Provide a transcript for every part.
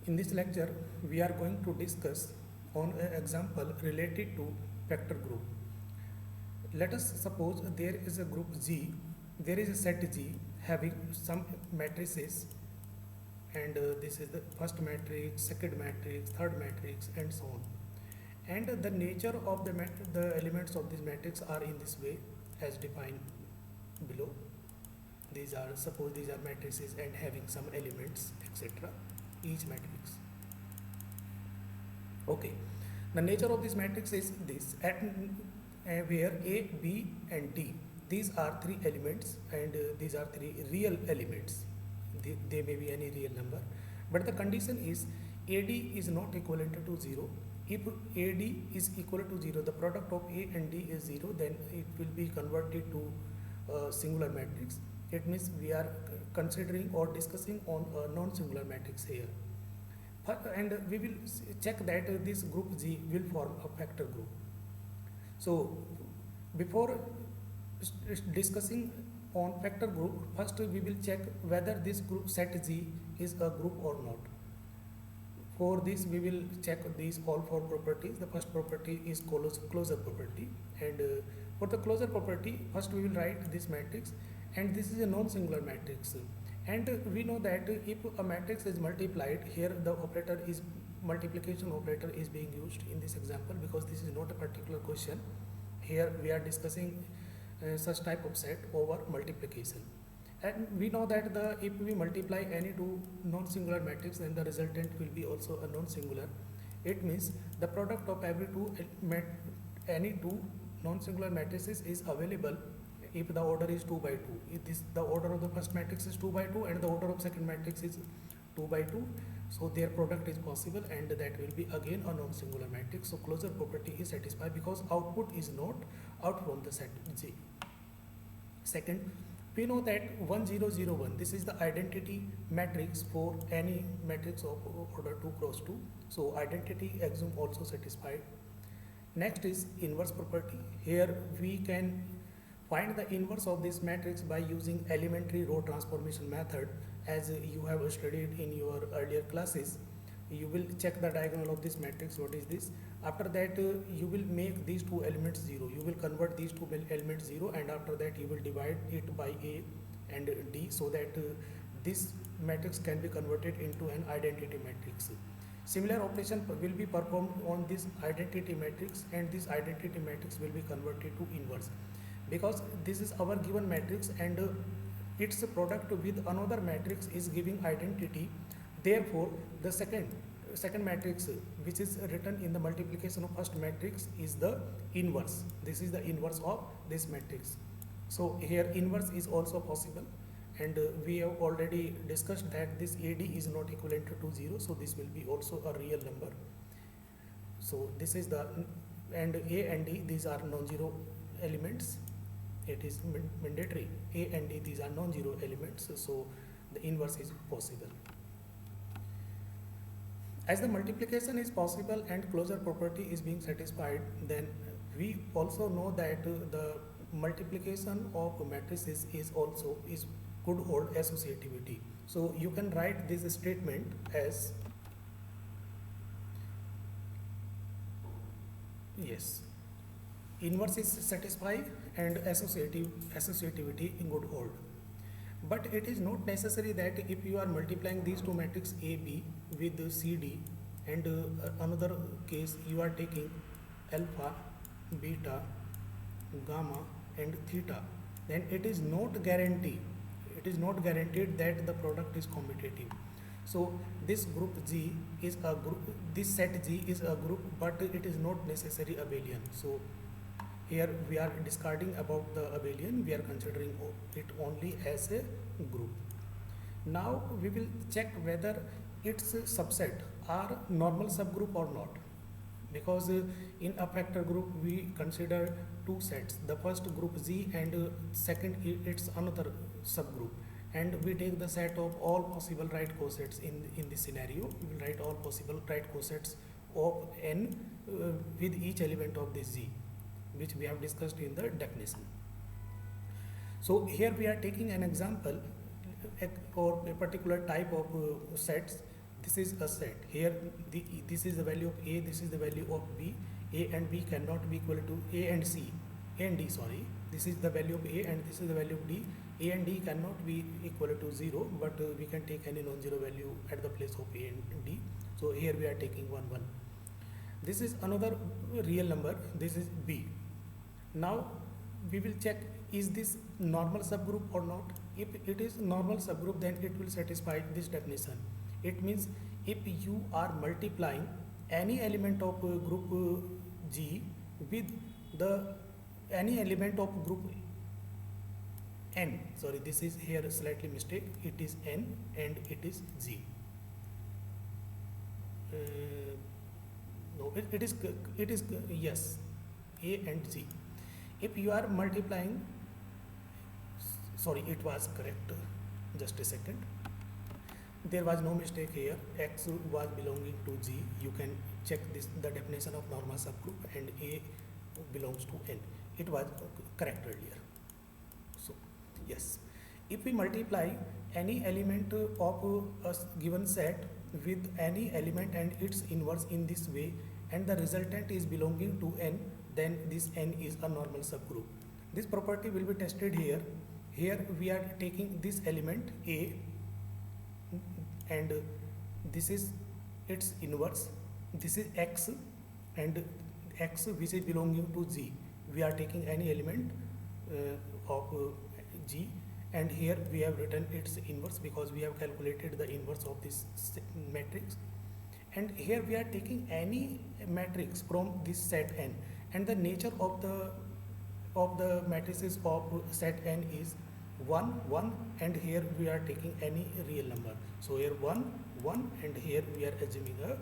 In this lecture, we are going to discuss on an example related to vector group. Let us suppose there is a group G, there is a set G having some matrices, and this is the first matrix, second matrix, third matrix, and so on. And the nature of the elements of this matrix are in this way as defined below. These are, suppose these are matrices and having some elements, etc. Each matrix. Okay, the nature of this matrix is this, where A, B and D, these are three elements, and these are three real elements. They may be any real number, but the condition is AD is not equivalent to 0. If AD is equal to 0, the product of A and D is 0, then it will be converted to a singular matrix. It means we are considering or discussing on a non-singular matrix here. And we will check that this group G will form a vector group. So before discussing on vector group, first we will check whether this group set G is a group or not. For this we will check these all four properties. The first property is closure property, and for the closure property, first we will write this matrix, and this is a non-singular matrix. And we know that if a matrix is multiplied, here the operator is multiplication operator is being used in this example, because this is not a particular question. Here we are discussing such type of set over multiplication. And we know that if we multiply any two non-singular matrix, then the resultant will be also a non-singular. It means the product of any two non-singular matrices is available if the order is 2 by 2. If the order of the first matrix is 2 by 2 and the order of second matrix is 2 by 2, so their product is possible, and that will be again a non-singular matrix. So closure property is satisfied because output is not out from the set G. Second, we know that 1 0 0 1, this is the identity matrix for any matrix of order 2 cross 2. So identity axiom also satisfied. Next is inverse property. Here we can find the inverse of this matrix by using elementary row transformation method, as you have studied in your earlier classes. You will check the diagonal of this matrix. What is this? After that you will make these two elements 0. You will convert these two elements 0, and after that you will divide it by A and D, so that this matrix can be converted into an identity matrix. Similar operation will be performed on this identity matrix, and this identity matrix will be converted to inverse, because this is our given matrix, and its product with another matrix is giving identity. Therefore the second matrix, which is written in the multiplication of first matrix, is the inverse. This is the inverse of this matrix. So here inverse is also possible, and we have already discussed that this AD is not equivalent to 0, so this will be also a real number. So this is the, and A and D, these are non-zero elements. It is mandatory. A and D, these are non-zero elements, so the inverse is possible. As the multiplication is possible and closure property is being satisfied, then we also know that the multiplication of matrices is could hold associativity. So you can write this statement as, yes, inverse is satisfied and associativity would hold. But it is not necessary that if you are multiplying these two matrices AB with CD, and another case you are taking alpha, beta, gamma and theta, then it is not guaranteed that the product is commutative. So this group G is a group, this set G is a group, but it is not necessarily abelian. So here we are discarding about the abelian, we are considering it only as a group. Now we will check whether its subset are normal subgroup or not, because in a vector group we consider two sets, the first group Z and second it's another subgroup, and we take the set of all possible right cosets in this scenario. We will write all possible right cosets of n with each element of this Z, which we have discussed in the definition. So here we are taking an example or a particular type of sets this is a set. Here this is the value of A, this is the value of B. A and B cannot be equal to A and C, A and D, sorry. This is the value of A and this is the value of D. A and D cannot be equal to 0, but we can take any non-zero value at the place of A and D. So here we are taking 1, 1. This is another real number, this is B. Now we will check, is this normal subgroup or not? If it is normal subgroup, then it will satisfy this definition. It means if you are multiplying any element of group G with any element of group N, sorry, this is here slightly mistake, it is N and it is G. No, it is yes, A and G. If you are multiplying, sorry, it was correct, just a second, there was no mistake here, X was belonging to G. You can check this, the definition of normal subgroup, and A belongs to N. It was correct earlier. So yes, if we multiply any element of a given set with any element and its inverse in this way, and the resultant is belonging to N, then this N is a normal subgroup. This property will be tested here. Here we are taking this element A, and this is its inverse. This is X, and X which is belonging to G. We are taking any element of G, and here we have written its inverse because we have calculated the inverse of this matrix. And here we are taking any matrix from this set N, and the nature of the matrices of set N is 1, 1, and here we are taking any real number. So here 1, 1, and here we are assuming a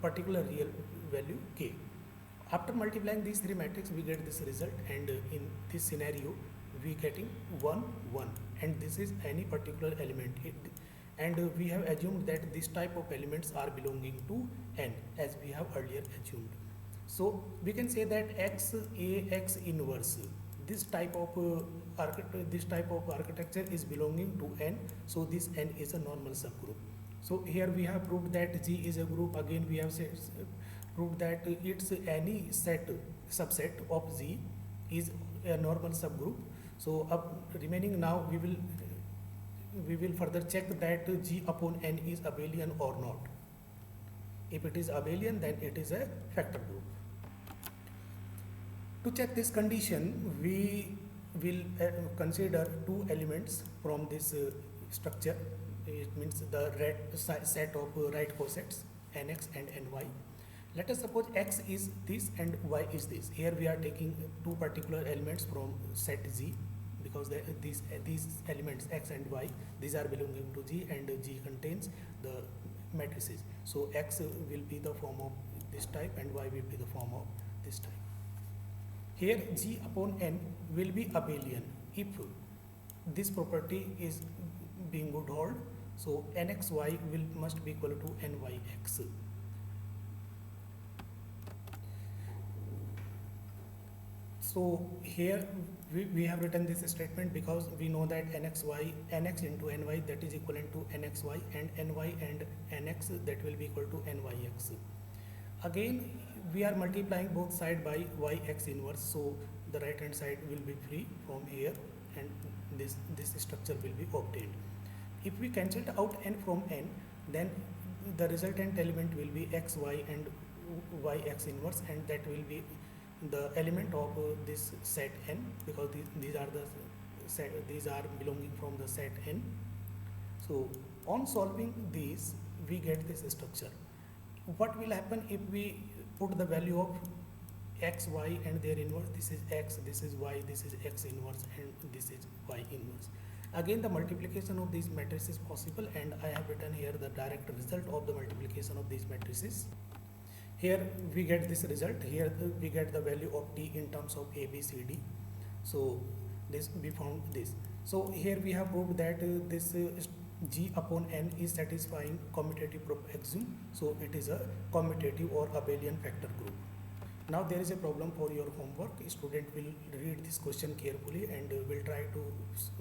particular real value K. After multiplying these three matrices, we get this result, and in this scenario we getting 1, 1, and this is any particular element. And we have assumed that this type of elements are belonging to N, as we have earlier assumed. So we can say that X, A, X inverse, this type of architecture is belonging to N, so this N is a normal subgroup. So here we have proved that G is a group. Again we have proved that it's any subset of G is a normal subgroup. So remaining now we will further check that G upon N is abelian or not. If it is abelian, then it is a factor group. To check this condition, we will consider two elements from this structure. It means the set of right cosets, Nx and Ny. Let us suppose X is this and Y is this. Here we are taking two particular elements from set G, because these elements X and Y, these are belonging to G, and G contains the matrices. So X will be the form of this type and Y will be the form of this type. Here G upon N will be abelian if this property is being good hold. So Nxy must be equal to Nyx. So here we have written this statement because we know that Nx into Ny, that is equivalent to Nxy, and Ny and Nx, that will be equal to Nyx. Again we are multiplying both sides by Yx inverse, so the right hand side will be free from here, and this structure will be obtained. If we cancel out N from N, then the resultant element will be Xy and Yx inverse, and that will be the element of this set N, because these are belonging from the set N. So on solving these, we get this structure. What will happen if we put the value of X, Y and their inverse? This is X, this is Y, this is X inverse, and this is Y inverse. Again, the multiplication of these matrices is possible, and I have written here the direct result of the multiplication of these matrices. Here we get this result. Here we get the value of T in terms of A, B, C, D. So this we found this. So here we have proved that this G upon N is satisfying commutative axiom. So it is a commutative or abelian factor group. Now there is a problem for your homework. Student will read this question carefully and will try to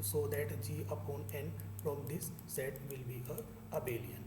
show that G upon N from this set will be a abelian.